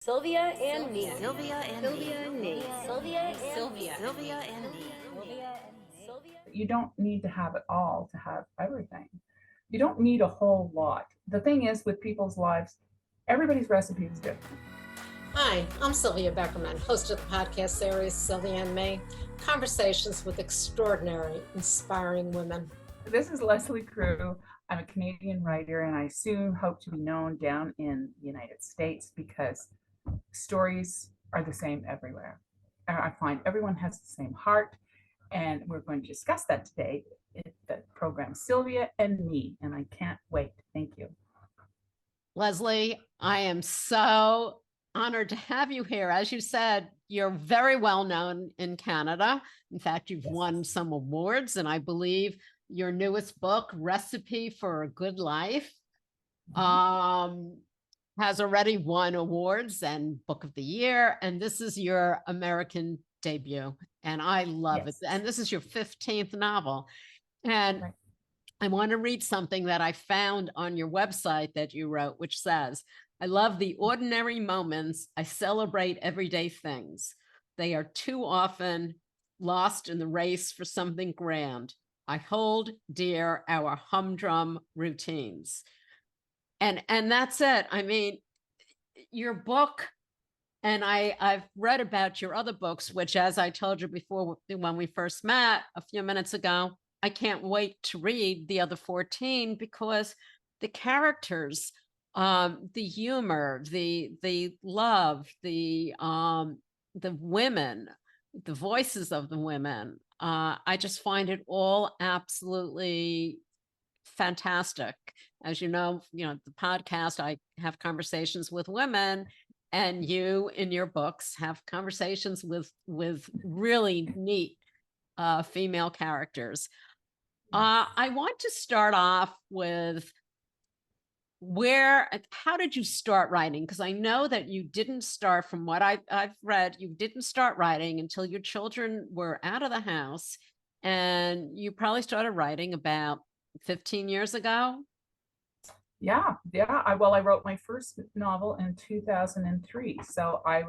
Sylvia and me. Sylvia and Sylvia and me. Sylvia and Sylvia. Sylvia and me. Sylvia. You don't need to have it all to have everything. You don't need a whole lot. The thing is, with people's lives, everybody's recipe is different. Hi, I'm Sylvia Beckerman, host of the podcast series Sylvia and Me, conversations with extraordinary, inspiring women. This is Lesley Crewe. I'm a Canadian writer, and I soon hope to be known down in the United States because stories are the same everywhere. I find everyone has the same heart, and we're going to discuss that today at the program Sylvia and Me, and I can't wait. Thank you. Lesley, I am so honored to have you here. As you said, you're very well known in Canada. In fact, you've won some awards, and I believe your newest book, Recipe for a Good Life, has already won awards and Book of the Year. And this is your American debut. And I love it. And this is your 15th novel. And I want to read something that I found on your website that you wrote, which says, I love the ordinary moments. I celebrate everyday things. They are too often lost in the race for something grand. I hold dear our humdrum routines. And that's it. I mean, your book, and I've read about your other books, which, as I told you before when we first met a few minutes ago, I can't wait to read the other 14 because the characters, the humor, the love, the women, the voices of the women. I just find it all absolutely fantastic. As you know, the podcast, I have conversations with women, and you in your books have conversations with really neat female characters. I want to start off with how did you start writing? Because I know that you didn't start, from what I've read, you didn't start writing until your children were out of the house, and you probably started writing about 15 years ago. Yeah. I wrote my first novel in 2003. So it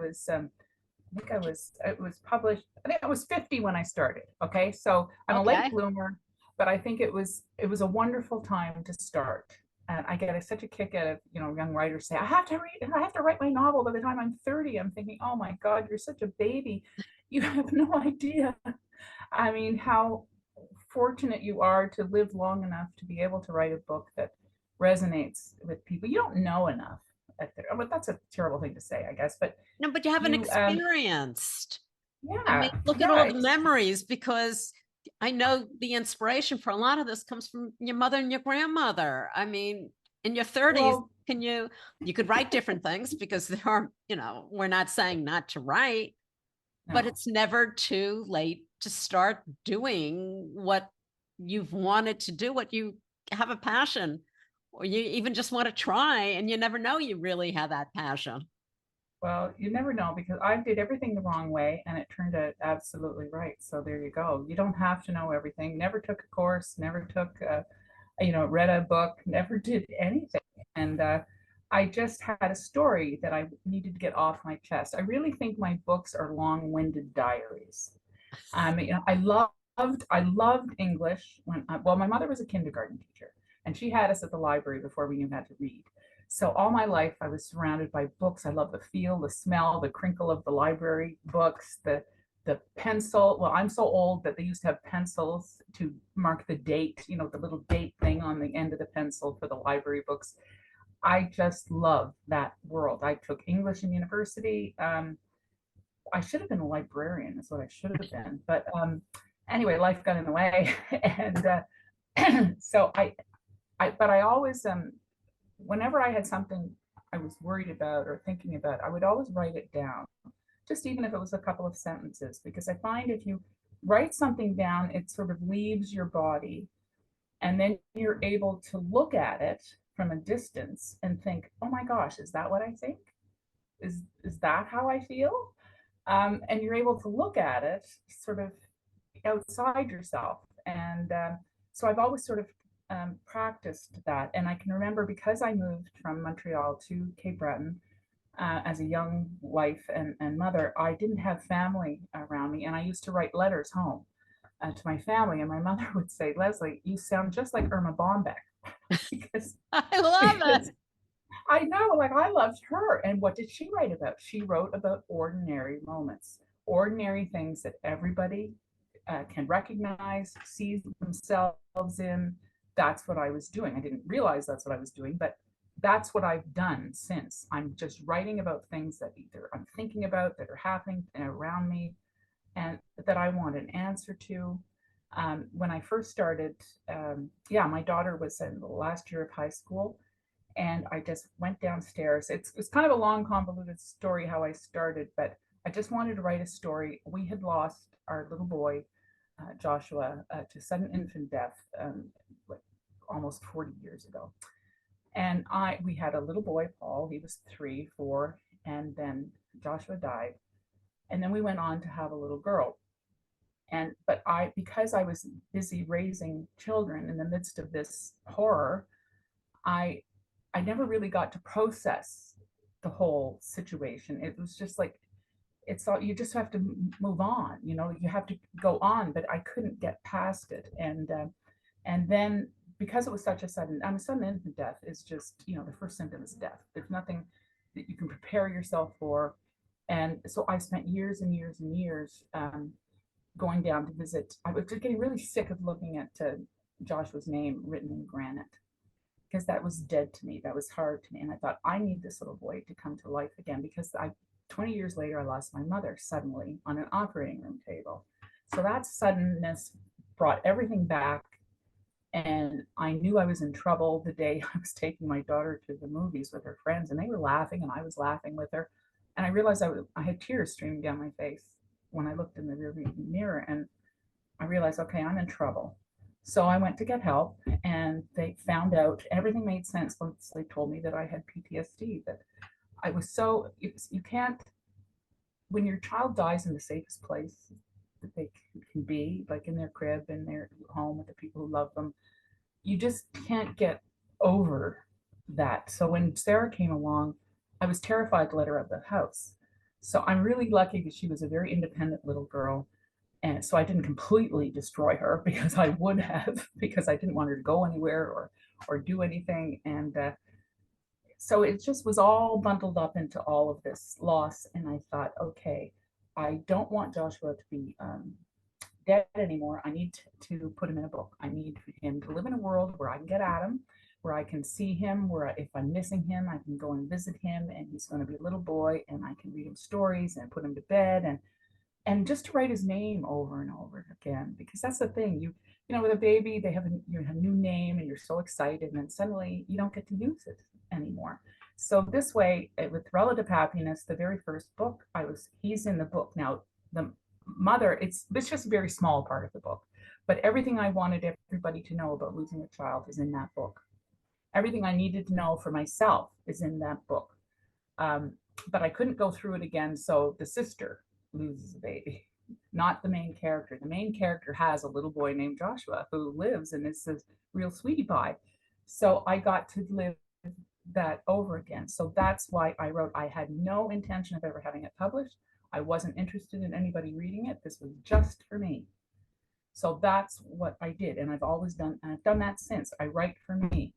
was published. I think I was 50 when I started. Okay. So I'm a late bloomer, but I think it was a wonderful time to start. And I get such a kick out of, young writers say, I have to write my novel by the time I'm 30. I'm thinking, oh my God, you're such a baby. You have no idea. I mean, how fortunate you are to live long enough to be able to write a book that resonates with people. You don't know enough. But that's a terrible thing to say, I guess. But no, but you haven't experienced. Yeah. I mean, look at all the memories, because I know the inspiration for a lot of this comes from your mother and your grandmother. I mean, in your 30s, you could write different things, because there are, we're not saying not to write, but it's never too late to start doing what you've wanted to do, what you have a passion, or you even just want to try, and you never know you really have that passion. Well, you never know, because I did everything the wrong way and it turned out absolutely right. So there you go. You don't have to know everything. Never took a course, never took, read a book, never did anything. And I just had a story that I needed to get off my chest. I really think my books are long-winded diaries. I loved English my mother was a kindergarten teacher, and she had us at the library before we knew how to read. So all my life I was surrounded by books. I love the feel, the smell, the crinkle of the library books, the pencil. Well, I'm so old that they used to have pencils to mark the date, the little date thing on the end of the pencil for the library books. I just love that world. I took English in university. I should have been a librarian, is what I should have been. But anyway, life got in the way. And so but I always, whenever I had something I was worried about or thinking about, I would always write it down, just even if it was a couple of sentences, because I find if you write something down, it sort of leaves your body, and then you're able to look at it from a distance and think, oh my gosh, is that what I think? Is that how I feel? And you're able to look at it sort of outside yourself. And so I've always sort of practiced that. And I can remember, because I moved from Montreal to Cape Breton, as a young wife and mother, I didn't have family around me, and I used to write letters home to my family, and my mother would say, "Lesley, you sound just like Irma Bombeck," because I love because it. I know, like I loved her. And what did she write about? She wrote about ordinary moments, ordinary things that everybody can recognize, see themselves in. That's what I was doing. I didn't realize that's what I was doing, but that's what I've done since. I'm just writing about things that either I'm thinking about, that are happening around me, and that I want an answer to. When I first started, yeah, my daughter was in the last year of high school, and I just went downstairs. It's kind of a long, convoluted story how I started, but I just wanted to write a story. We had lost our little boy, Joshua, to sudden infant death, like almost 40 years ago. And we had a little boy, Paul. He was 3, 4, and then Joshua died. And then we went on to have a little girl. And but because I was busy raising children in the midst of this horror, I I never really got to process the whole situation. It was just like it's all you just have to move on. You have to go on, but I couldn't get past it. And then because it was such a sudden infant death is just the first symptom is death. There's nothing that you can prepare yourself for. And so I spent years and years and years going down to visit. I was just getting really sick of looking at Joshua's name written in granite because that was dead to me. That was hard to me. And I thought, I need this little boy to come to life again because 20 years later, I lost my mother suddenly on an operating room table. So that suddenness brought everything back. And I knew I was in trouble the day I was taking my daughter to the movies with her friends, and they were laughing, and I was laughing with her. And I realized I had tears streaming down my face when I looked in the rearview mirror, and I realized, okay, I'm in trouble. So I went to get help, and they found out everything made sense once they told me that I had PTSD. That I was you can't, when your child dies in the safest place that they can be, like in their crib, in their home with the people who love them, you just can't get over that. So when Sarah came along, I was terrified to let her out of the house. So I'm really lucky that she was a very independent little girl. And so I didn't completely destroy her because I would have, because I didn't want her to go anywhere or do anything. And so it just was all bundled up into all of this loss. And I thought, okay, I don't want Joshua to be dead anymore. I need to put him in a book. I need him to live in a world where I can get at him, where I can see him, where if I'm missing him, I can go and visit him, and he's going to be a little boy, and I can read him stories and put him to bed, and just to write his name over and over again, because that's the thing. With a baby, they have a new name, and you're so excited, and then suddenly you don't get to use it anymore. So this way, with Relative Happiness, the very first book, he's in the book now. The mother, it's just a very small part of the book, but everything I wanted everybody to know about losing a child is in that book. Everything I needed to know for myself is in that book. But I couldn't go through it again, so the sister loses a baby, not the main character. The main character has a little boy named Joshua who lives and is a real sweetie pie. So I got to live that over again. So that's why I wrote. I had no intention of ever having it published. I wasn't interested in anybody reading it. This was just for me. So that's what I did. And I've always done, and I've done that since. I write for me.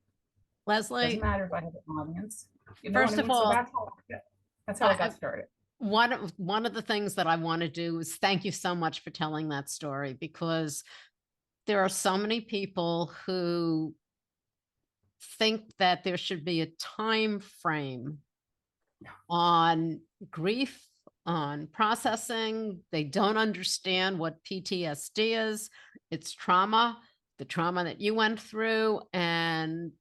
Lesley, doesn't matter if I have an audience. First of all, so that's how I got started. One of the things that I want to do is thank you so much for telling that story, because there are so many people who think that there should be a time frame on grief, on processing. They don't understand what PTSD is. It's trauma, the trauma that you went through. And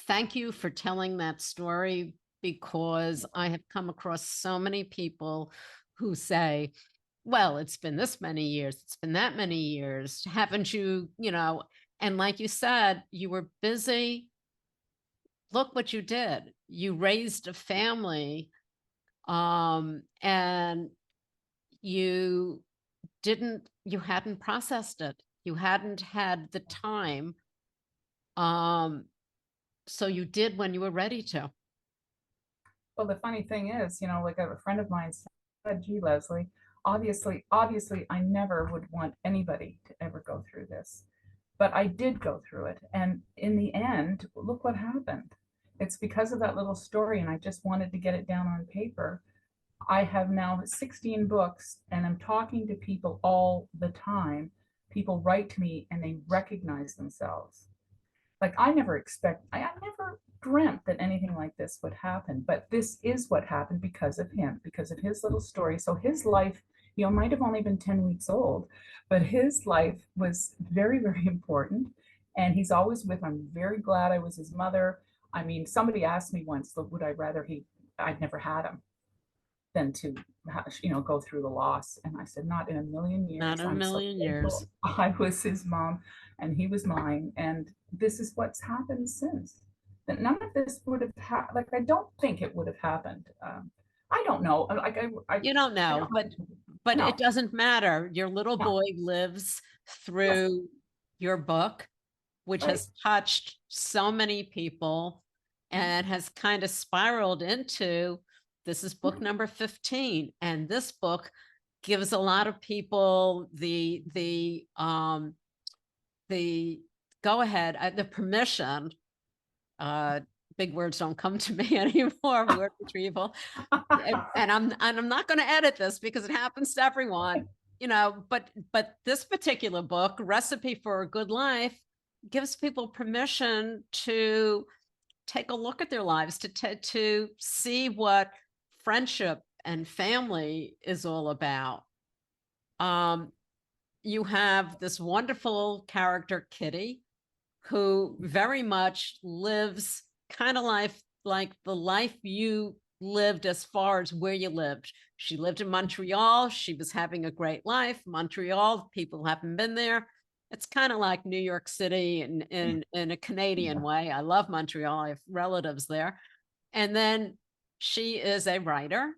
thank you for telling that story, because I have come across so many people who say, well, it's been this many years, it's been that many years. Haven't you, and like you said, you were busy. Look what you did. You raised a family, and you hadn't processed it. You hadn't had the time. So you did when you were ready to. Well, the funny thing is, like a friend of mine said, gee, Lesley, obviously, I never would want anybody to ever go through this. But I did go through it. And in the end, look what happened. It's because of that little story, and I just wanted to get it down on paper. I have now 16 books, and I'm talking to people all the time. People write to me and they recognize themselves. Like I never dreamt that anything like this would happen, but this is what happened because of him, because of his little story. So his life, might have only been 10 weeks old, but his life was very, very important. And he's always with, I'm very glad I was his mother. I mean, somebody asked me once, would I rather I'd never had him than to go through the loss. And I said, not in a million years. Not in a I'm so million thankful years. I was his mom and he was mine. And this is what's happened since. That none of this would have happened. Like, I don't think it would have happened. I don't know. Like, You don't I know, don't but no, it doesn't matter. Your little no, boy lives yes, through your book, which right. has touched so many people and has kind of spiraled into, this is book number 15. And this book gives a lot of people the go ahead, the permission. Big words don't come to me anymore. Word retrieval, and I'm not going to edit this because it happens to everyone, But this particular book, Recipe for a Good Life, gives people permission to take a look at their lives, to see what friendship and family is all about. You have this wonderful character, Kitty, who very much lives kind of life like the life you lived as far as where you lived. She lived in Montreal. She was having a great life. Montreal, people haven't been there. It's kind of like New York City in a Canadian way. I love Montreal. I have relatives there. And then she is a writer.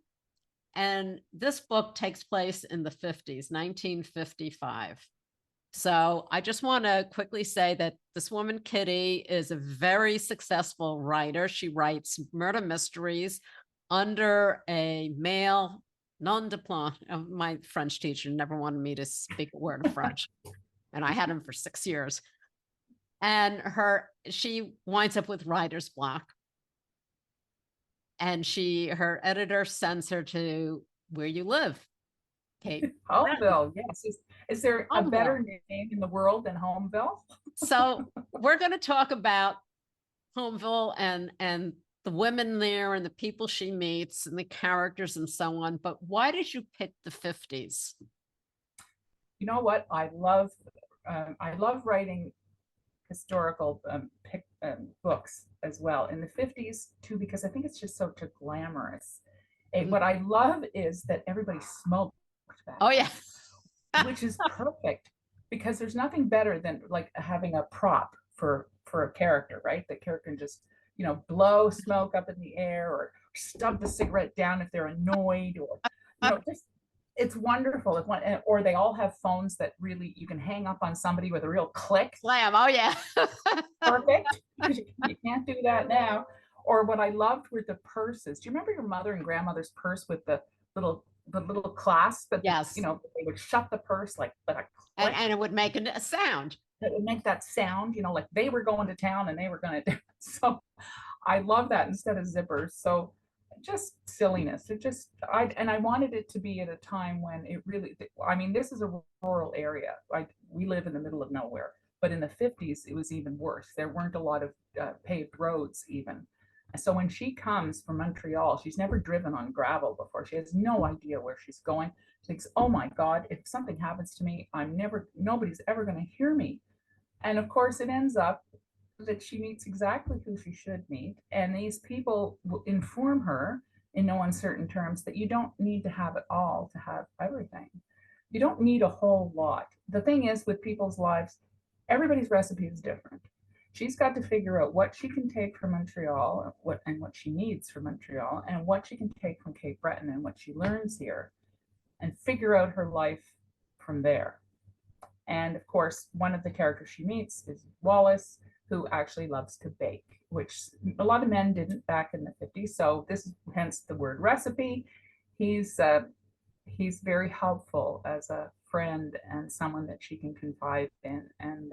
And this book takes place in the 50s, 1955. So I just want to quickly say that this woman, Kitty, is a very successful writer. She writes murder mysteries under a male non-diplôme. My French teacher never wanted me to speak a word of French, and I had him for 6 years. And she winds up with writer's block. And her editor sends her to Where You Live, Cape Breton. Homeville, yes. Is there a better Homeville. name in the world than Homeville? So we're going to talk about Homeville and the women there and the people she meets and the characters and so on. But why did you pick the 50s? You know what? I love writing historical books as well in the 50s too, because I think it's just so glamorous. What I love is that everybody smoked back Oh yeah. which is perfect because there's nothing better than like having a prop for a character, right? The character can just blow smoke up in the air or stub the cigarette down if they're annoyed, or just it's wonderful. Or they all have phones that really you can hang up on somebody with a real click. Slam. Oh yeah. Perfect. You can't do that now. Or what I loved were the purses. Do you remember your mother and grandmother's purse with the little clasp? But yes. they would shut the purse like a click. And it would make a sound. It would make that sound, like they were going to town and they were going to do it. So I love that instead of zippers. So just silliness. I wanted it to be at a time when it really, I mean, this is a rural area. We live in the middle of nowhere, but in the 50s, it was even worse. There weren't a lot of paved roads even. So when she comes from Montreal, she's never driven on gravel before. She has no idea where she's going. She thinks, oh my God, if something happens to me, nobody's ever going to hear me. And of course, it ends up that she meets exactly who she should meet. And these people will inform her in no uncertain terms that you don't need to have it all to have everything. You don't need a whole lot. The thing is, with people's lives, everybody's recipe is different. She's got to figure out what she can take from Montreal, what she needs from Montreal, and what she can take from Cape Breton and what she learns here, and figure out her life from there. And of course, one of the characters she meets is Wallace, who actually loves to bake. which a lot of men didn't back in the 50s. So this is hence the word recipe. He's very helpful as a friend and someone that she can confide in, and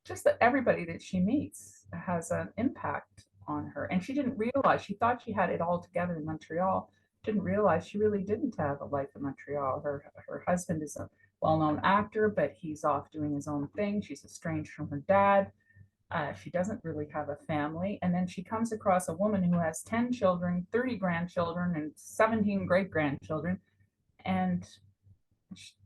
just that everybody that she meets has an impact on her. And she didn't realize, she thought she had it all together in Montreal, didn't realize she really didn't have a life in Montreal. Her husband is a well-known actor, but he's off doing his own thing. She's estranged from her dad. She doesn't really have a family. And then she comes across a woman who has 10 children, 30 grandchildren, and 17 great-grandchildren. And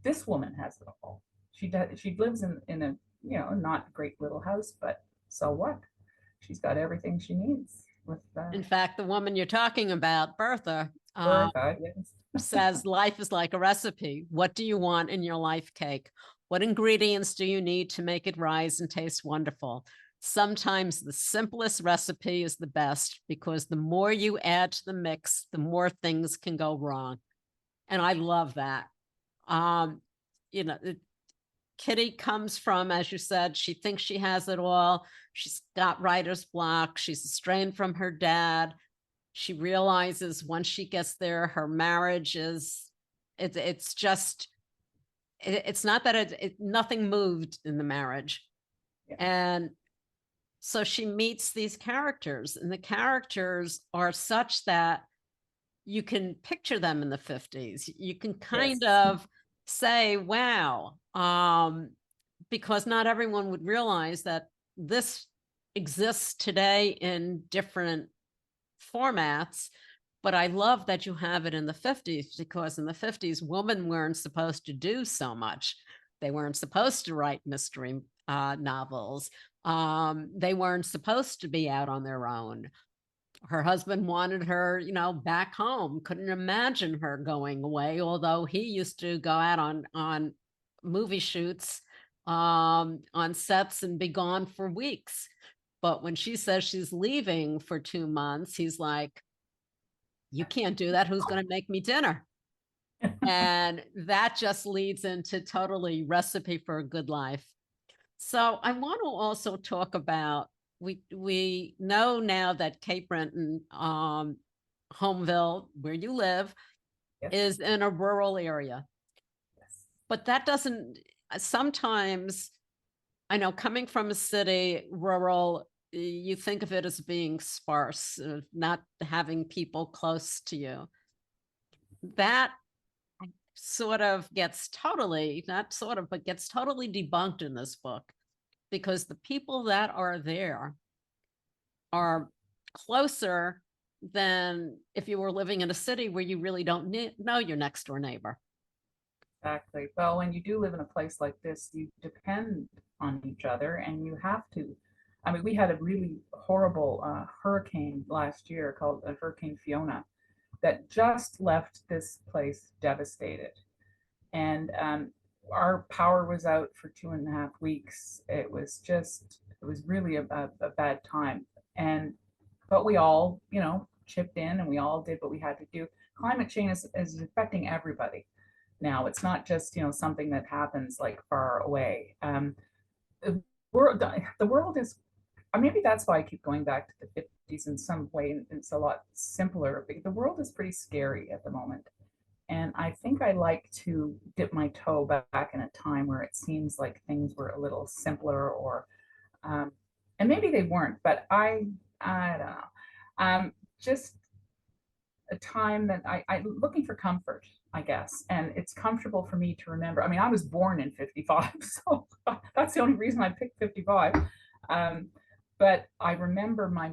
this woman has it all. She lives in a, not a great little house, but so what? She's got everything she needs. In fact, the woman you're talking about, Bertha, yes. says life is like a recipe. What do you want in your life cake? What ingredients do you need to make it rise and taste wonderful? Sometimes the simplest recipe is the best, because the more you add to the mix, the more things can go wrong. And I love that. Kitty comes from, as you said, she thinks she has it all. She's got writer's block. She's estranged from her dad. She realizes once she gets there, her marriage is, it's not that nothing moved in the marriage. Yeah. And so she meets these characters, and the characters are such that you can picture them in the 50s. You can kind of say, wow, because not everyone would realize that this exists today in different formats. But I love that you have it in the 50s, because in the 50s, women weren't supposed to do so much. They weren't supposed to write mystery novels. They weren't supposed to be out on their own. Her husband wanted her, back home, couldn't imagine her going away, although he used to go out on movie shoots, on sets, and be gone for weeks. But when she says she's leaving for 2 months, he's like, you can't do that. Who's going to make me dinner? And that just leads into totally Recipe for a Good Life. So I want to also talk about, we know now that Cape Breton, Homeville, where you live, is in a rural area. But that doesn't, sometimes, I know coming from a city, rural, you think of it as being sparse, not having people close to you. That sort of gets totally, not sort of, but gets totally debunked in this book, because the people that are there are closer than if you were living in a city where you really don't know your next door neighbor. Exactly. Well, when you do live in a place like this, you depend on each other, and you have to. I mean, we had a really horrible hurricane last year called Hurricane Fiona that just left this place devastated. And our power was out for 2.5 weeks. It was really a bad time. But we all, chipped in, and we all did what we had to do. Climate change is affecting everybody now. It's not just, something that happens like far away. The world is, maybe that's why I keep going back to the 50s in some way. It's a lot simpler. The world is pretty scary at the moment. And I think I like to dip my toe back in a time where it seems like things were a little simpler, or, and maybe they weren't, but I don't know. Just a time that I'm looking for comfort, I guess. And it's comfortable for me to remember. I mean, I was born in 55, so that's the only reason I picked 55. But I remember my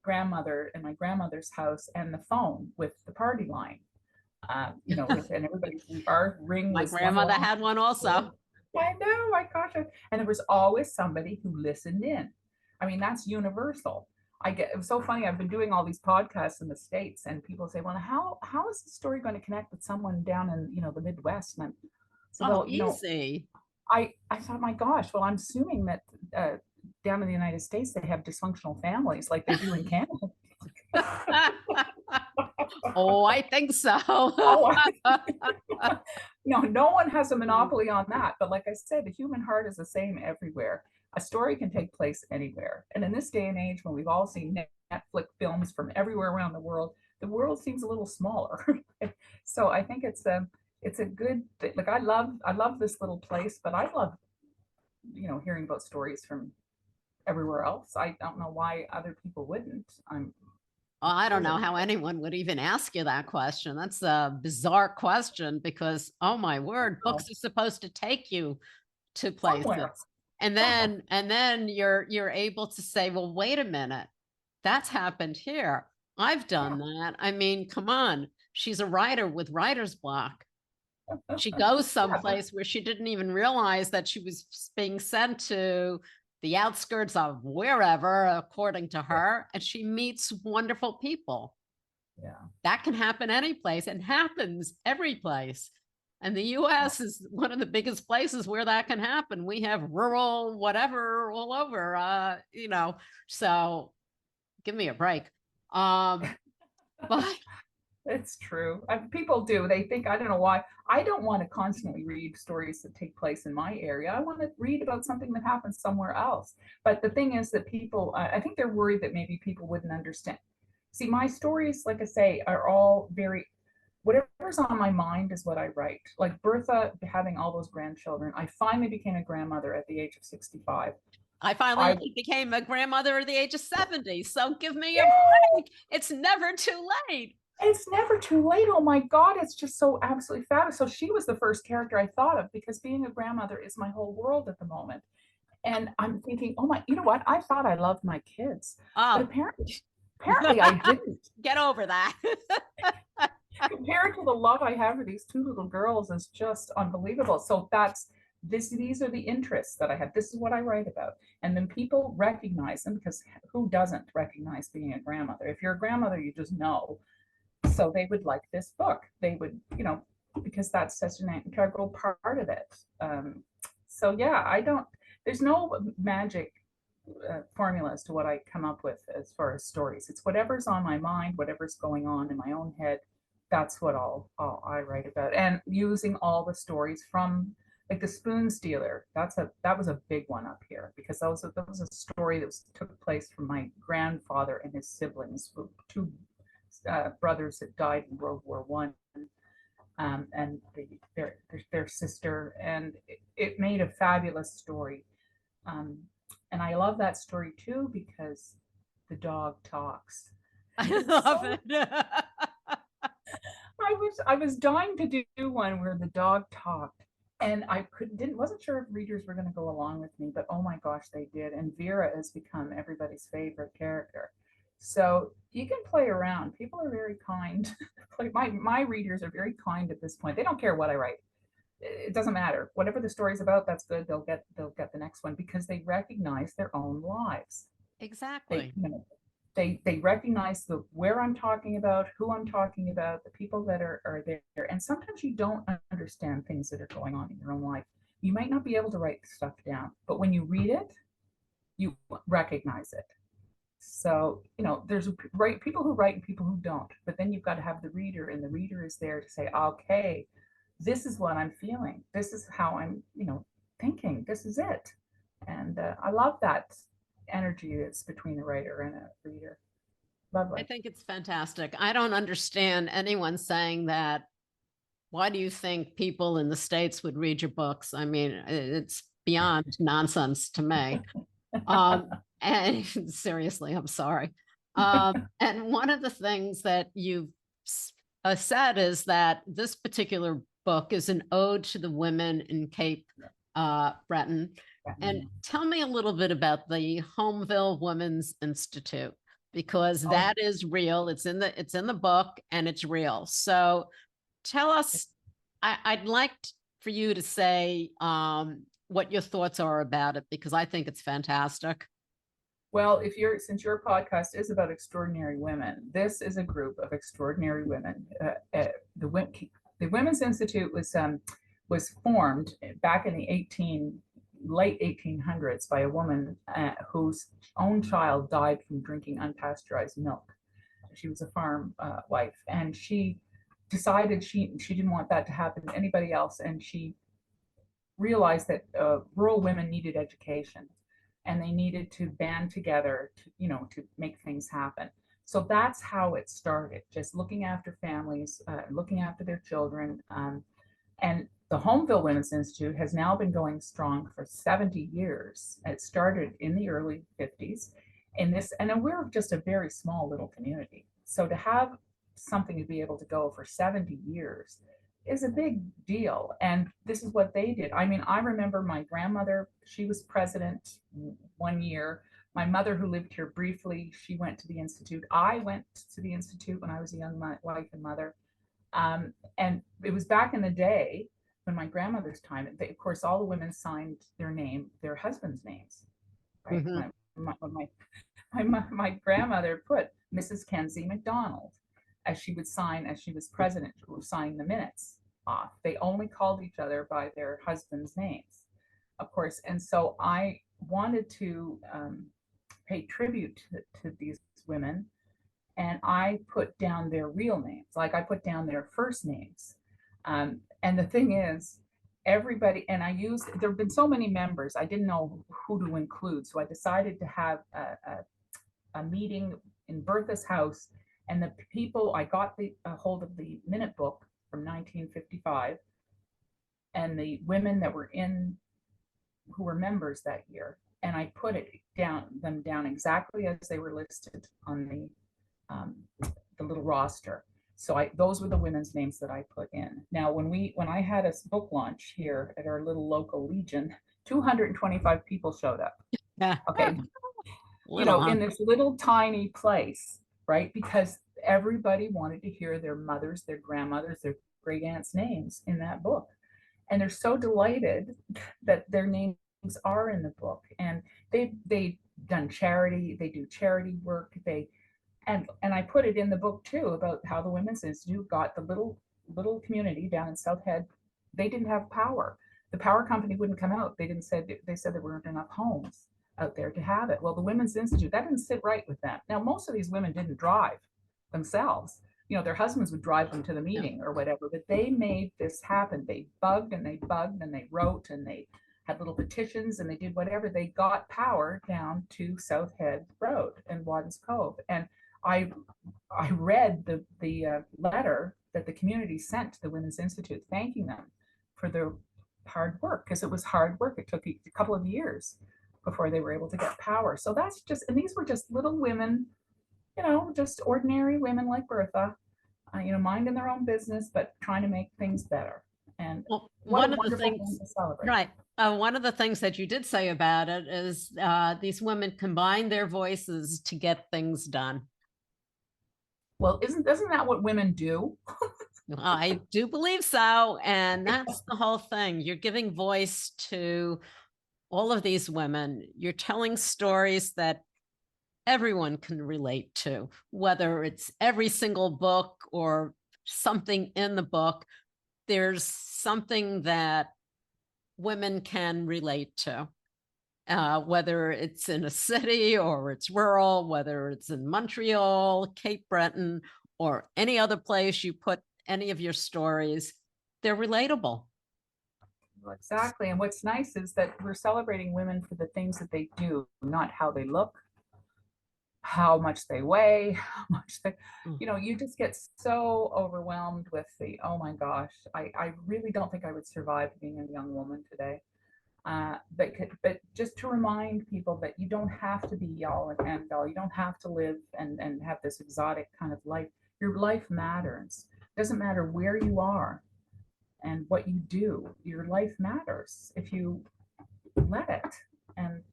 grandmother in my grandmother's house, and the phone with the party line. And everybody, our ring was. My grandmother had one also. I know, my gosh. And there was always somebody who listened in. I mean, that's universal. It was so funny. I've been doing all these podcasts in the States, and people say, well, how is the story going to connect with someone down in, the Midwest? And easy. I thought, my gosh, well, I'm assuming that down in the United States, they have dysfunctional families like they do in Canada. Oh, I think so. No one has a monopoly on that. But like I said, the human heart is the same everywhere. a story can take place anywhere. And in this day and age, when we've all seen Netflix films from everywhere around the world seems a little smaller. So I think it's a good thing. Like I love this little place, but I love, hearing about stories from everywhere else. I don't know why other people wouldn't. I don't know how anyone would even ask you that question. That's a bizarre question because, oh my word, books are supposed to take you to places. Somewhere. And then you're able to say, well, wait a minute, that's happened here. I've done that. I mean, come on. She's a writer with writer's block. She goes someplace where she didn't even realize that she was being sent to the outskirts of wherever, according to her, and she meets wonderful people. Yeah. That can happen any place and happens every place. And the US is one of the biggest places where that can happen. We have rural whatever all over, so give me a break. But it's true. People do. They think, I don't know why. I don't want to constantly read stories that take place in my area. I want to read about something that happens somewhere else. But the thing is that people, I think they're worried that maybe people wouldn't understand. See, my stories, like I say, are all very, whatever's on my mind is what I write. Like Bertha having all those grandchildren. I finally became a grandmother at the age of 65. I finally became a grandmother at the age of 70. So give me a break. It's never too late. It's never too late. Oh my God, it's just so absolutely fabulous. So she was the first character I thought of because being a grandmother is my whole world at the moment. And I'm thinking, oh my, you know what? I thought I loved my kids. But apparently I didn't. Get over that. Compared to the love I have for these two little girls is just unbelievable. So these are the interests that I have. This is what I write about. And then people recognize them because who doesn't recognize being a grandmother? If you're a grandmother, you just know. So they would like this book. They would, because that's such an integral part of it. So yeah, there's no magic formula as to what I come up with as far as stories. It's whatever's on my mind, whatever's going on in my own head. That's what I write about. And using all the stories from, like the Spoon Stealer, that was a big one up here because that was a story that took place from my grandfather and his siblings, two brothers that died in World War One, and their sister, and it made a fabulous story. And I love that story too because the dog talks. I love it. I was dying to do one where the dog talked, and I wasn't sure if readers were going to go along with me, but oh my gosh, they did. And Vera has become everybody's favorite character. So you can play around. People are very kind. Like my readers are very kind at this point. They don't care what I write. It doesn't matter. Whatever the story's about, that's good. They'll get the next one because they recognize their own lives. Exactly. They recognize where I'm talking about, who I'm talking about, the people that are there. And sometimes you don't understand things that are going on in your own life. You might not be able to write stuff down, but when you read it, you recognize it. So, there's people who write and people who don't, but then you've got to have the reader, and the reader is there to say, okay, this is what I'm feeling. This is how I'm, thinking. This is it. And I love that energy that's between a writer and a reader. Lovely. I think it's fantastic. I don't understand anyone saying that. Why do you think people in the States would read your books? I mean, it's beyond nonsense to me. And seriously, I'm sorry. And one of the things that you've said is that this particular book is an ode to the women in Cape Breton. And tell me a little bit about the Homeville Women's Institute, because that is real. It's in the book and it's real. So tell us, I'd like for you to say what your thoughts are about it, because I think it's fantastic. Well, since your podcast is about extraordinary women, this is a group of extraordinary women. The Women's Institute was formed back in the late 1800s by a woman whose own child died from drinking unpasteurized milk. She was a farm wife, and she decided she didn't want that to happen to anybody else, and she realized that rural women needed education. and they needed to band together to, to make things happen. So that's how it started, just looking after families, looking after their children. And the Homeville Women's Institute has now been going strong for 70 years. It started in the early 50s in this, and we're just a very small little community. So to have something to be able to go for 70 years is a big deal. And this is what they did. I mean, I remember my grandmother, she was president one year. My mother, who lived here briefly, she went to the Institute. I went to the Institute when I was a young wife and mother. And it was back in the day when my grandmother's time, they, of course, all the women signed their husband's names, right? My grandmother put Mrs. Kenzie McDonald as she was president, who signed the minutes off. They only called each other by their husband's names, of course. And so I wanted to pay tribute to these women, and I put down their real names. Like, I put down their first names. And the thing is, everybody, and there have been so many members, I didn't know who to include. So I decided to have a meeting in Bertha's house, and the people, I got a hold of the minute book from 1955, and the women that were who were members that year, and I put them down exactly as they were listed on the little roster. So those were the women's names that I put in. Now, when I had a book launch here at our little local Legion, 225 people showed up. Yeah. Okay. In this little tiny place, right? Because everybody wanted to hear their mothers, their grandmothers, their great aunts' names in that book. And they're so delighted that their names are in the book. And they've done charity, they do charity work, and I put it in the book too, about how the Women's Institute got the little community down in South Head. They didn't have power. The power company wouldn't come out. They said there weren't enough homes out there to have it. Well, the Women's Institute, that didn't sit right with them. Now, most of these women didn't drive themselves. Their husbands would drive them to the meeting or whatever, but they made this happen. They bugged and they wrote and they had little petitions and they did whatever. They got power down to South Head Road and Waddens Cove. And I read the letter that the community sent to the Women's Institute, thanking them for their hard work, because it was hard work. It took a couple of years before they were able to get power. So that's and these were just little women, just ordinary women like Bertha, minding their own business, but trying to make things better. And one of the things, right. One of the things that you did say about it is these women combine their voices to get things done. Well, isn't that what women do? I do believe so. And that's the whole thing. You're giving voice to all of these women. You're telling stories that everyone can relate to, whether it's every single book or something in the book. There's something that women can relate to. Whether it's in a city or it's rural, whether it's in Montreal, Cape Breton, or any other place you put any of your stories, they're relatable. Exactly. And what's nice is that we're celebrating women for the things that they do, not how they look, how much they weigh, how much they, you just get so overwhelmed with oh my gosh, I really don't think I would survive being a young woman today. But just to remind people that you don't have to be y'all and all. You don't have to live and have this exotic kind of life. Your life matters. It doesn't matter where you are and what you do. Your life matters if you let it. And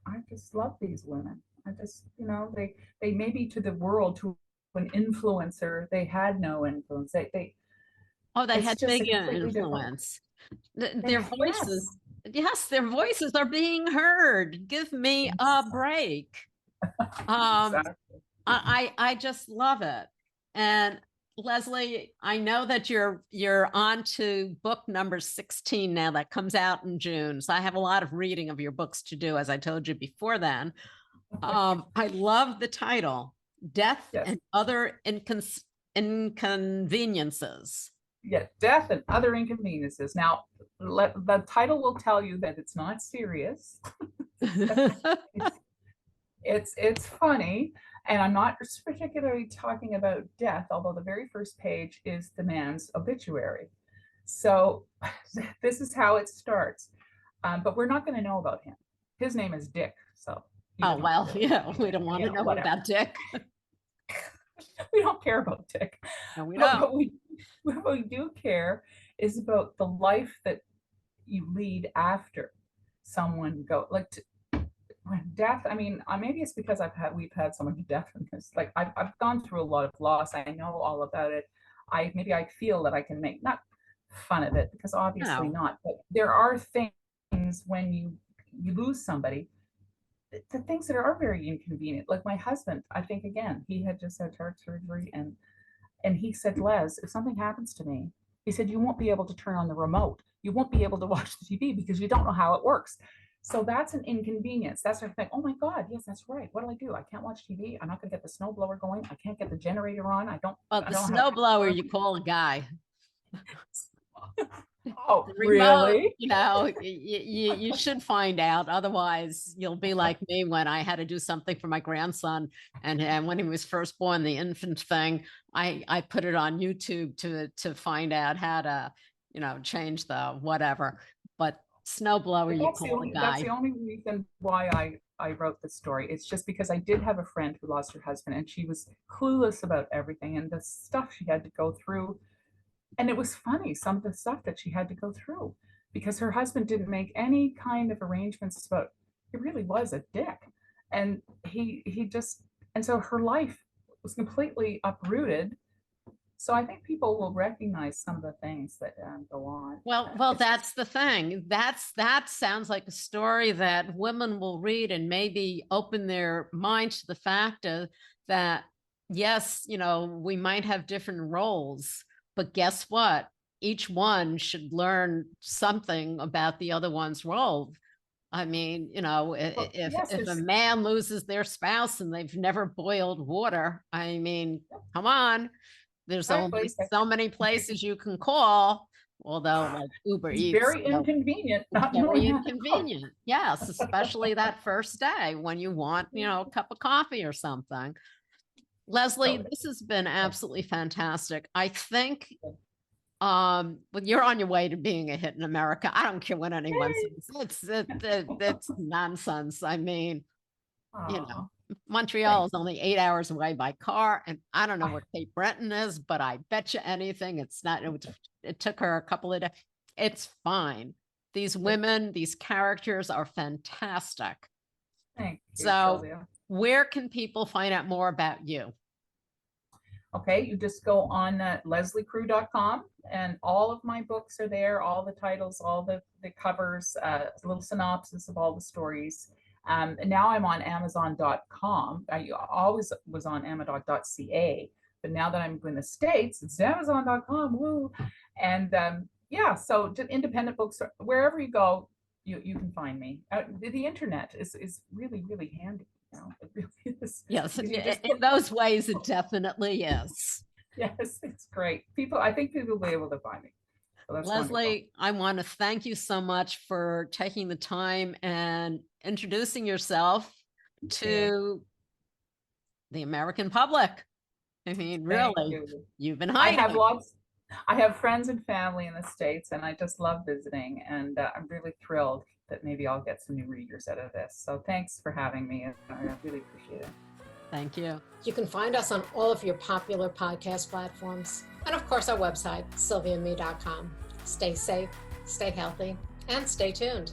I just love these women. I just, they maybe to the world, to an influencer, they had no influence. They had big influence. Their voices. Yes, their voices are being heard. Give me a break. Exactly. I just love it. And Lesley, I know that you're on to book number 16 now, that comes out in June. So I have a lot of reading of your books to do, as I told you before then. I love the title, Death and Other Inconveniences. Yeah, Death and Other Inconveniences. Now, the title will tell you that it's not serious. It's funny, and I'm not particularly talking about death, although the very first page is the man's obituary. So this is how it starts. But we're not going to know about him. His name is Dick. So Oh, well, yeah, we don't want to know whatever. about Dick. We don't care about Dick. No, we But don't. what we do care is about the life that you lead after someone death. I mean, maybe it's because we've had so much death in this. Like I've gone through a lot of loss. I know all about it. I feel that I can make not fun of it, because obviously No. not. But there are things when you lose somebody, the things that are very inconvenient. Like my husband, I think again, he had just had heart surgery, and he said, Les, if something happens to me, he said, you won't be able to turn on the remote. You won't be able to watch the TV because you don't know how it works. So that's an inconvenience. That's sort of thing. Oh my God, yes, that's right. What do? I can't watch TV. I'm not going to get the snowblower going. I can't get the generator on. Well, the snowblower, you call a guy. Oh, Remote, really? you should find out. Otherwise, you'll be like me when I had to do something for my grandson. And when he was first born, the infant thing, I put it on YouTube to find out how to, change the whatever. But snowblower, you call the guy. That's the only reason why I wrote this story. It's just because I did have a friend who lost her husband, and she was clueless about everything and the stuff she had to go through. And it was funny, some of the stuff that she had to go through, because her husband didn't make any kind of arrangements about, he really was a dick. And and so her life was completely uprooted. So I think people will recognize some of the things that go on. Well, that's the thing. That sounds like a story that women will read and maybe open their mind to the fact that, yes, we might have different roles, but guess what? Each one should learn something about the other one's role. I mean, if a man loses their spouse and they've never boiled water, I mean, come on. There's only so many places you can call, although like Uber Eats. Very inconvenient. Very inconvenient. Yes, especially that first day when you want, a cup of coffee or something. Lesley, this has been absolutely fantastic. I think you're on your way to being a hit in America. I don't care what anyone says. It's nonsense. I mean, Montreal is only 8 hours away by car, and I don't know where Cape Breton is, but I bet you anything it's not. It took her a couple of days. It's fine. These women, these characters are fantastic. Thank you, so Sylvia. Where can people find out more about you? Okay, you just go on lesliecrewe.com, and all of my books are there, all the titles, all the covers, a little synopsis of all the stories. And now I'm on Amazon.com. I always was on Amazon.ca, but now that I'm in the States, it's Amazon.com. Woo! And so independent books, wherever you go, you can find me. The internet is really, really handy. It really is. Yes, in those ways, it definitely is. Yes, it's great. I think people will be able to find me. So Lesley, wonderful. I want to thank you so much for taking the time and introducing yourself to the American public. I mean, really, you've been hiding. I have friends and family in the States, and I just love visiting, and I'm really thrilled that maybe I'll get some new readers out of this. So thanks for having me. I really appreciate it. Thank you. You can find us on all of your popular podcast platforms. And of course, our website, sylviame.com. Stay safe, stay healthy, and stay tuned.